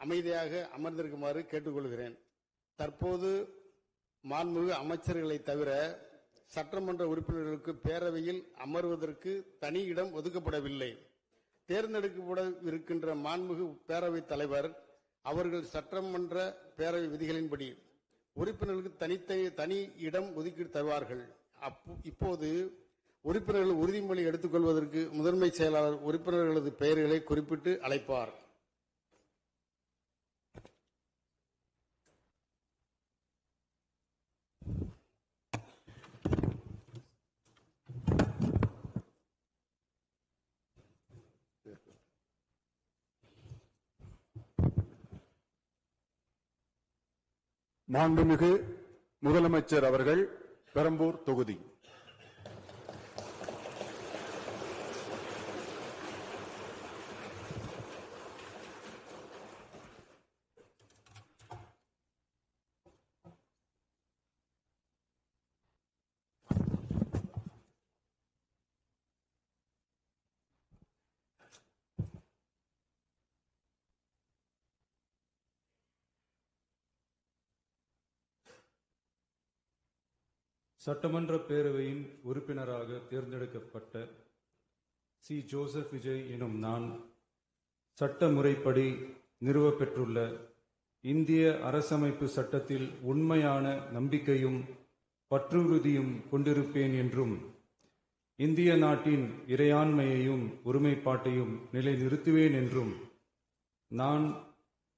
அமைதியாக அமர்ந்திருக்குமாறு கேட்டுக்கொள்கிறேன். தற்போது மாண்புமிகு அமைச்சர்களை தவிர சட்டமன்ற உறுப்பினர்களுக்கு பேரவையில் அமர்வதற்கு தனி இடம் ஒதுக்கப்படவில்லை. தேர்ந்தெடுக்கப்பட இருக்கின்ற மாண்புமிகு பேரவைத் தலைவர் அவர்கள் சட்டமன்ற பேரவை விதிகளின்படி உறுப்பினர்களுக்கு தனி இடம் ஒதுக்கீடு தருவார்கள். இப்போது உறுப்பினர்கள் உறுதிமொழி எடுத்துக் கொள்வதற்கு முதன்மை செயலாளர் உறுப்பினர்களது பெயர்களை குறிப்பிட்டு அழைப்பார். மாண்புமிகு முதலமைச்சர் அவர்கள் பெரம்பூர் தொகுதி. சட்டமன்ற பேரவையின் உறுப்பினராக தேர்ந்தெடுக்கப்பட்ட சி. ஜோசப் விஜய் எனும் நான் சட்ட முறைப்படி நிறுவப்பெற்றுள்ள இந்திய அரசமைப்பு சட்டத்தில் உண்மையான நம்பிக்கையும் பற்றுறுதியும் கொண்டிருப்பேன் என்றும் இந்திய நாட்டின் இறையாண்மையையும் ஒருமைப்பாட்டையும் நிலைநிறுத்துவேன் என்றும் நான்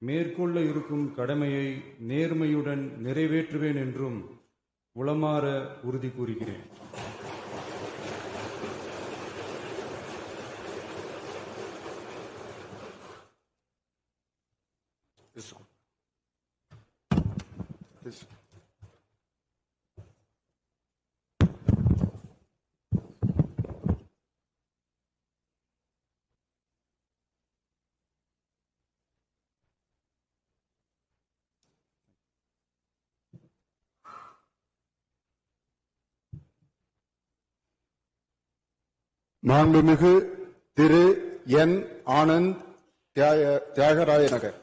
மேற்கொள்ள இருக்கும் கடமையை நேர்மையுடன் நிறைவேற்றுவேன் என்றும் உளமாற உறுதி கூறுகிறேன். மாண்புமிகு திரு என். ஆனந்த் தியாகராய நகர்.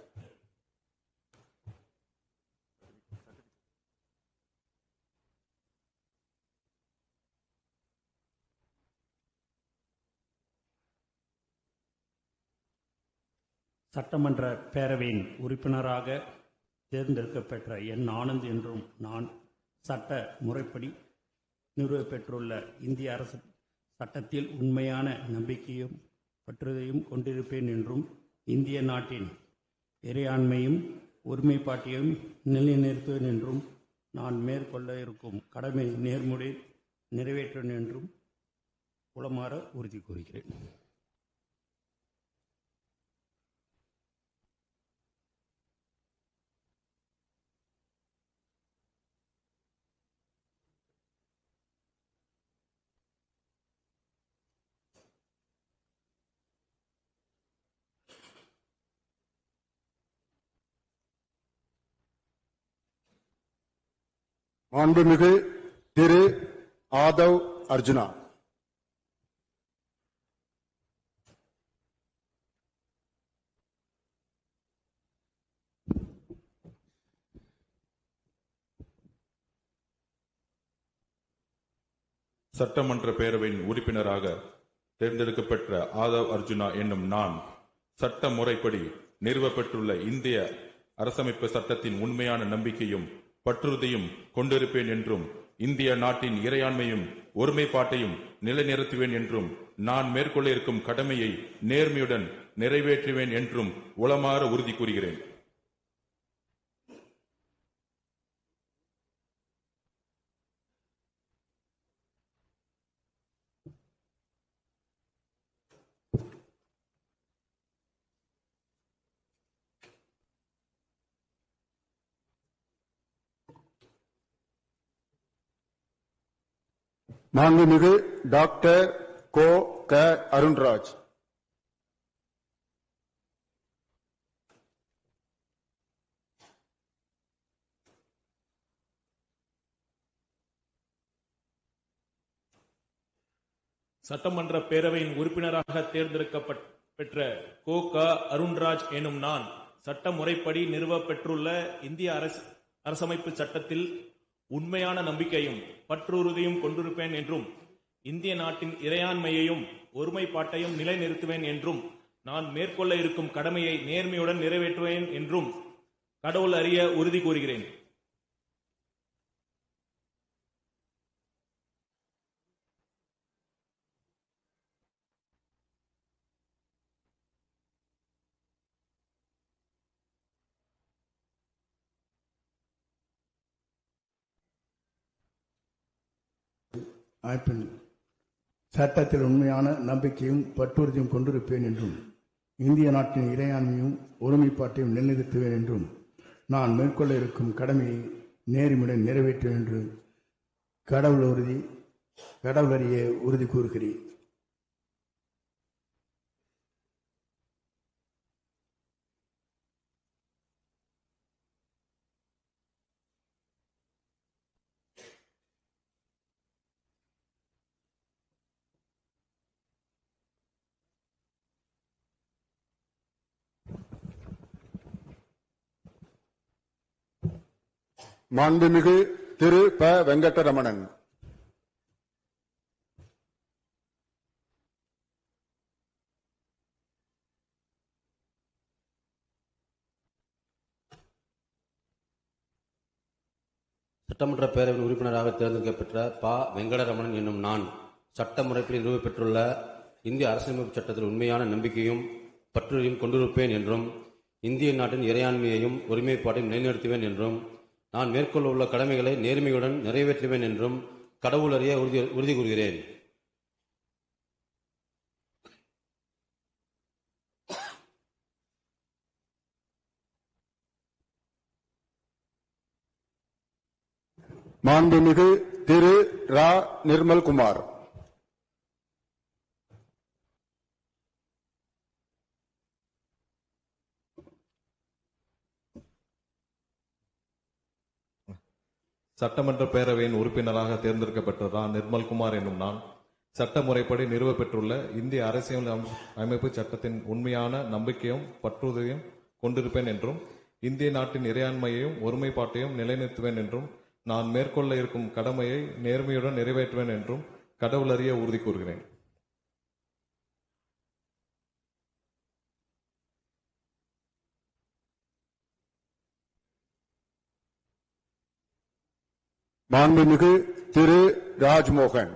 சட்டமன்ற பேரவையின் உறுப்பினராக தேர்ந்தெடுக்கப்பெற்ற என். ஆனந்த் என்றும் நான் சட்ட முறைப்படி நிறுவப்பெற்றுள்ள இந்திய அரசு சட்டத்தில் உண்மையான நம்பிக்கையும் பற்றுதையும் கொண்டிருப்பேன் என்றும் இந்திய நாட்டின் இறையாண்மையும் ஒருமைப்பாட்டையும் நிலைநிறுத்துவேன் என்றும் நான் மேற்கொள்ள இருக்கும் கடமை நேர்முறை நிறைவேற்றுவேன் என்றும் உளமாற உறுதி கூறுகிறேன். மாண்புமிகு திரு ஆதவ் அர்ஜுனா. சட்டமன்ற பேரவையின் உறுப்பினராக தேர்ந்தெடுக்கப்பட்ட ஆதவ் அர்ஜுனா என்னும் நான் சட்ட முறைப்படி நிறுவப்பட்டுள்ள இந்திய அரசமைப்பு சட்டத்தின் உண்மையான நம்பிக்கையும் பற்றுறுதியும் கொண்டிருப்பேன் என்றும் இந்திய நாட்டின் இறையாண்மையும் ஒருமைப்பாட்டையும் நிலைநிறுத்துவேன் என்றும் நான் மேற்கொள்ள இருக்கும் கடமையை நேர்மையுடன் நிறைவேற்றுவேன் என்றும் உளமாற உறுதி கூறுகிறேன். மாண்புமிகு டாக்டர் கோ. க. அருண்ராஜ். சட்டமன்ற பேரவையின் உறுப்பினராக தேர்ந்தெடுக்கப்பட்ட கோ. க. அருண்ராஜ் எனும் நான் சட்ட முறைப்படி நிறுவப்பெற்றுள்ள இந்திய அரசமைப்பு சட்டத்தில் உண்மையான நம்பிக்கையும் பற்றுறுதியும் கொண்டிருப்பேன் என்றும் இந்திய நாட்டின் இறையாண்மையையும் ஒருமைப்பாட்டையும் நிலைநிறுத்துவேன் என்றும் நான் மேற்கொள்ள இருக்கும் கடமையை நேர்மையுடன் நிறைவேற்றுவேன் என்றும் கடவுள் அறிய உறுதி கூறுகிறேன். சட்டத்தில் உண்மையான நம்பிக்கையும் பற்றுறுதியும் கொண்டிருப்பேன் என்றும் இந்திய நாட்டின் இறையாண்மையும் ஒருமைப்பாட்டையும் நிலைநிறுத்துவேன் என்றும் நான் மேற்கொள்ள இருக்கும் கடமையை நேர்மையுடன் நிறைவேற்றுவேன் என்று கடவுள் அறிய உறுதி கூறுகிறேன். மாண்புமிகு திரு ப வெங்கடரமணன். சட்டமன்ற பேரவையின் உறுப்பினராக தேர்ந்தெடுக்கப்பெற்ற ப வெங்கடரமணன் என்னும் நான் சட்ட முறைப்படி நிறுவப்பெற்றுள்ள இந்திய அரசியலமைப்பு சட்டத்தில் உண்மையான நம்பிக்கையும் பற்றுறுதியும் கொண்டிருப்பேன் என்றும் இந்திய நாட்டின் இறையாண்மையையும் ஒருமைப்பாட்டையும் நிலைநிறுத்துவேன் என்றும் நான் மேற்கொள்ள உள்ள கடமைகளை நேர்மையுடன் நிறைவேற்றுவேன் என்றும் கடவுள் அறிய உறுதி கூறுகிறேன். மாண்புமிகு திரு ரா நிர்மல்குமார். சட்டமன்ற பேரவையின் உறுப்பினராக தேர்ந்தெடுக்கப்பட்ட நிர்மல்குமார் என்னும் நான் சட்ட முறைப்படி நிறுவப்பெற்றுள்ள இந்திய அரசியல் அமைப்பு சட்டத்தின் உண்மையான நம்பிக்கையும் பற்றுறுதியும் கொண்டிருப்பேன் என்றும் இந்திய நாட்டின் இறையாண்மையையும் ஒருமைப்பாட்டையும் நிலைநிறுத்துவேன் என்றும் நான் மேற்கொள்ள இருக்கும் கடமையை நேர்மையுடன் நிறைவேற்றுவேன் என்றும் கடவுள் அறிய உறுதி கூறுகிறேன். மாண்புமிகு திரு ராஜ்மோகன்.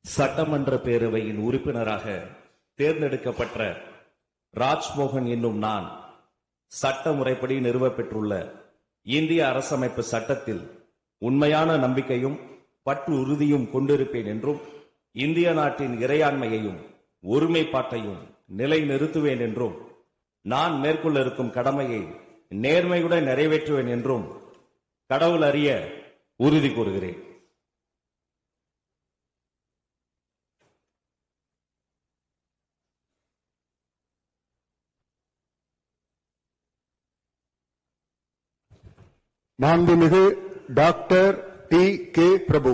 சட்டமன்ற பேரவையின் உறுப்பினராக தேர்ந்தெடுக்கப்பட்ட ராஜ்மோகன் என்னும் நான் சட்ட முறைப்படி நிறுவப்பெற்றுள்ள இந்திய அரசமைப்பு சட்டத்தில் உண்மையான நம்பிக்கையும் பற்று உறுதியும் கொண்டிருப்பேன் என்றும் இந்திய நாட்டின் இறையாண்மையையும் ஒருமைப்பாட்டையும் நிலைநிறுத்துவேன் என்றும் நான் மேற்கொள்ள இருக்கும் கடமையை நேர்மையுடன் நிறைவேற்றுவேன் என்றும் கடவுள் அறிய உறுதி கூறுகிறேன். மாண்புமிகு டாக்டர் டி கே பிரபு.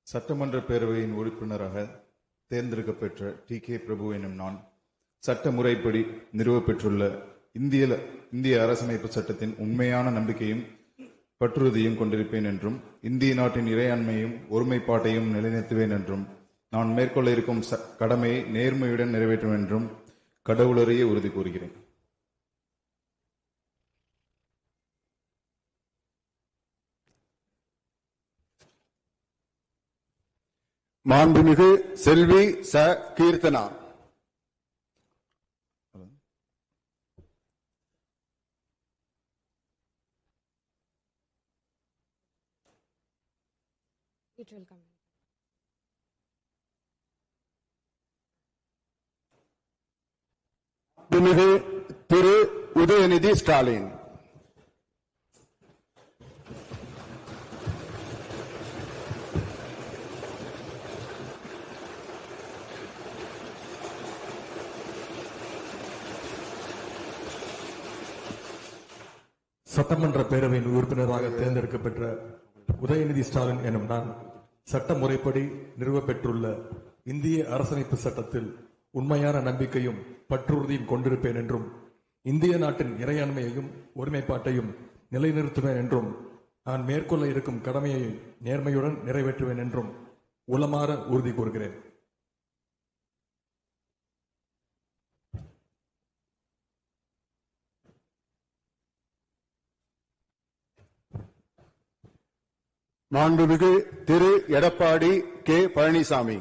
சட்டமன்ற பேரவையின் உறுப்பினராக தேர்ந்தெடுக்கப்பெற்ற டி கே பிரபு எனும் நான் சட்ட முறைப்படி நிறுவப்பெற்றுள்ள இந்திய அரசமைப்பு சட்டத்தின் உண்மையான நம்பிக்கையும் பற்றுறுதியும் கொண்டிருப்பேன் என்றும் இந்திய நாட்டின் இறையாண்மையும் ஒருமைப்பாட்டையும் நிலைநிறுத்துவேன் என்றும் நான் மேற்கொள்ள இருக்கும் கடமையை நேர்மையுடன் நிறைவேற்றும் என்றும் கடவுளறிய உறுதி கூறுகிறேன். மாண்புமிகு செல்வி ச கீர்த்தனா. It will come. மாண்புமிகு திரு உதயநிதி ஸ்டாலின். சட்டமன்ற பேரவையின் உறுப்பினராக தேர்ந்தெடுக்கப்பெற்ற உதயநிதி ஸ்டாலின் எனும் நான் சட்ட முறைப்படி நிறுவப்பெற்றுள்ள இந்திய அரசமைப்பு சட்டத்தில் உண்மையான நம்பிக்கையும் பற்றுறுதியும் கொண்டிருப்பேன் என்றும் இந்திய நாட்டின் இறையாண்மையையும் ஒருமைப்பாட்டையும் நிலைநிறுத்துவேன் என்றும் நான் மேற்கொள்ள இருக்கும் கடமையை நேர்மையுடன் நிறைவேற்றுவேன் என்றும் உளமாற உறுதி கூறுகிறேன். மாண்புமிகு திரு எடப்பாடி கே பழனிசாமி.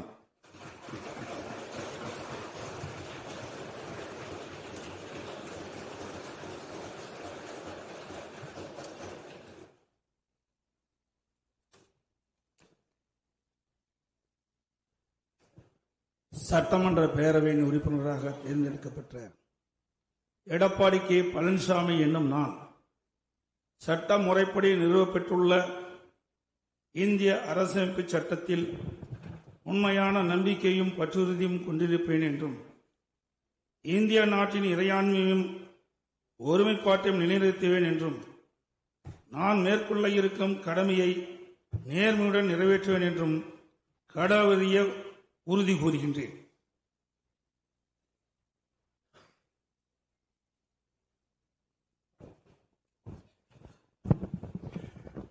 சட்டமன்ற பேரவையின் உறுப்பினராக தேர்ந்தெடுக்கப்பட்ட எடப்பாடி கே பழனிசாமி என்னும் நான் சட்ட முறைப்படி நிறுவப்பெற்றுள்ள இந்திய அரசமைப்பு சட்டத்தில் உண்மையான நம்பிக்கையும் பற்றுறுதியும் கொண்டிருப்பேன் என்றும் இந்திய நாட்டின் இறையாண்மையும் ஒருமைப்பாட்டையும் நிலைநிறுத்துவேன் என்றும் நான் மேற்கொள்ள இருக்கும் கடமையை நேர்மையுடன் நிறைவேற்றுவேன் என்றும் கடவுளிய உறுதி கூறுகின்றேன்.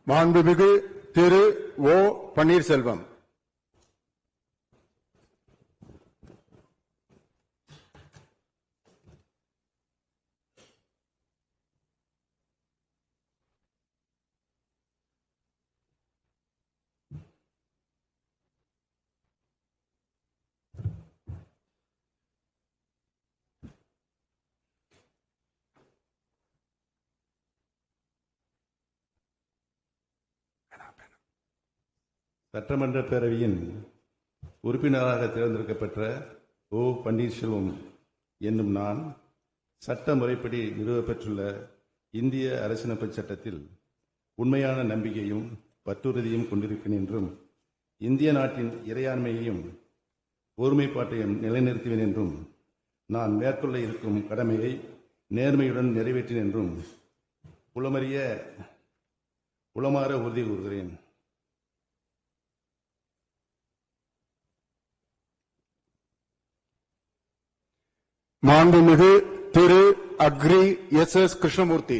மாண்புமிகு திரு ஓ பன்னீர்செல்வம். சட்டமன்ற பேரவையின் உறுப்பினராக தேர்ந்தெடுக்கப்பெற்ற ஓ பன்னீர்செல்வம் என்னும் நான் சட்ட முறைப்படி நிறுவப்பெற்றுள்ள இந்திய அரசியலமைப்பு சட்டத்தில் உண்மையான நம்பிக்கையும் பற்றுறுதியும் கொண்டிருக்கிறேன் என்றும் இந்திய நாட்டின் இறையாண்மையையும் ஒருமைப்பாட்டையும் நிலைநிறுத்துவேன் என்றும் நான் மேற்கொள்ள இருக்கும் கடமையை நேர்மையுடன் நிறைவேற்றேன் என்றும் உளமாற உறுதி கூறுகிறேன். மாண்புமிகு திரு அக்ரி எஸ். எஸ். கிருஷ்ணமூர்த்தி.